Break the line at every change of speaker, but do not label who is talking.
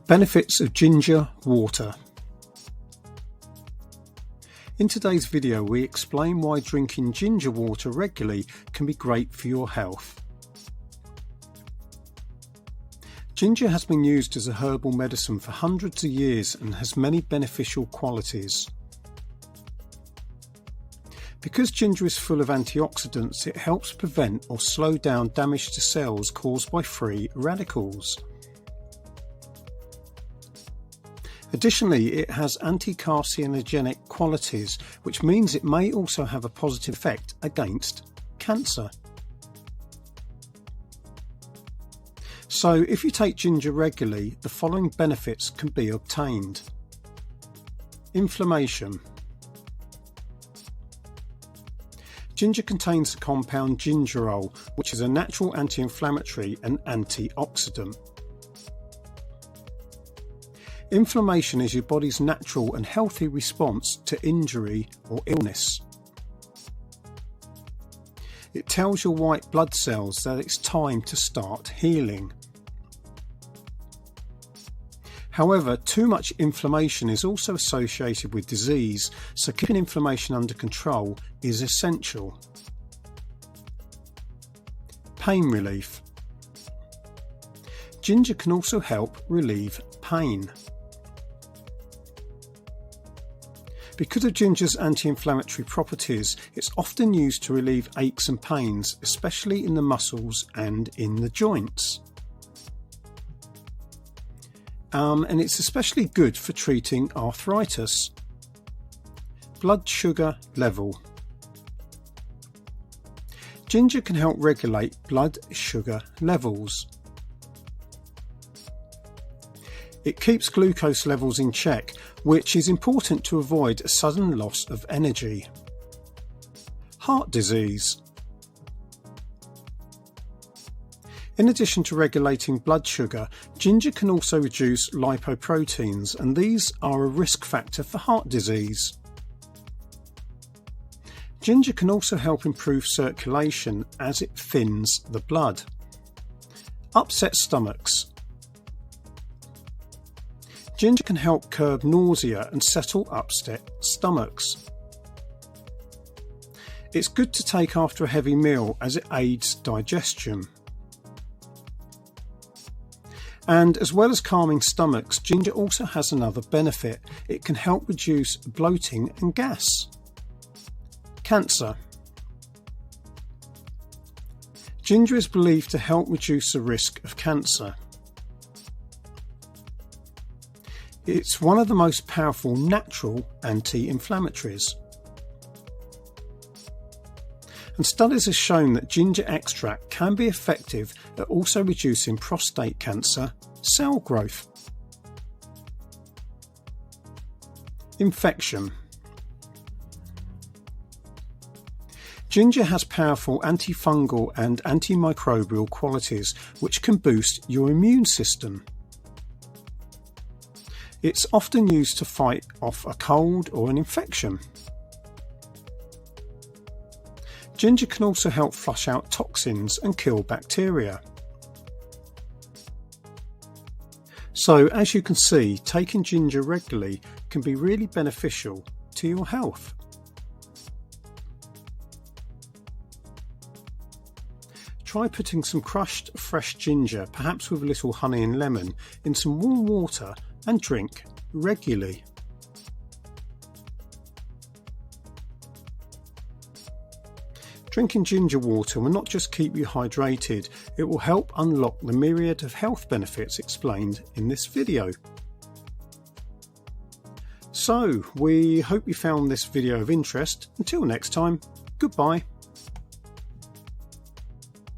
Benefits of ginger water. In today's video we explain why drinking ginger water regularly can be great for your health. Ginger has been used as a herbal medicine for hundreds of years and has many beneficial qualities. Because ginger is full of antioxidants, it helps prevent or slow down damage to cells caused by free radicals. Additionally, it has anti-carcinogenic qualities, which means it may also have a positive effect against cancer. So, if you take ginger regularly, the following benefits can be obtained. Inflammation. Ginger contains the compound gingerol, which is a natural anti-inflammatory and antioxidant. Inflammation is your body's natural and healthy response to injury or illness. It tells your white blood cells that it's time to start healing. However, too much inflammation is also associated with disease, so keeping inflammation under control is essential. Pain relief. Ginger can also help relieve pain. Because of ginger's anti-inflammatory properties, it's often used to relieve aches and pains, especially in the muscles and in the joints. And it's especially good for treating arthritis. Blood sugar level. Ginger can help regulate blood sugar levels. It keeps glucose levels in check, which is important to avoid a sudden loss of energy. Heart disease. In addition to regulating blood sugar, ginger can also reduce lipoproteins, and these are a risk factor for heart disease. Ginger can also help improve circulation as it thins the blood. Upset stomachs. Ginger can help curb nausea and settle upset stomachs. It's good to take after a heavy meal as it aids digestion. And as well as calming stomachs, ginger also has another benefit. It can help reduce bloating and gas. Cancer. Ginger is believed to help reduce the risk of cancer. It's one of the most powerful natural anti-inflammatories. And studies have shown that ginger extract can be effective at also reducing prostate cancer cell growth. Infection. Ginger has powerful antifungal and antimicrobial qualities which can boost your immune system. It's often used to fight off a cold or an infection. Ginger can also help flush out toxins and kill bacteria. So, as you can see, taking ginger regularly can be really beneficial to your health. Try putting some crushed fresh ginger, perhaps with a little honey and lemon, in some warm water and drink regularly. Drinking ginger water will not just keep you hydrated, it will help unlock the myriad of health benefits explained in this video. So, we hope you found this video of interest. Until next time, goodbye.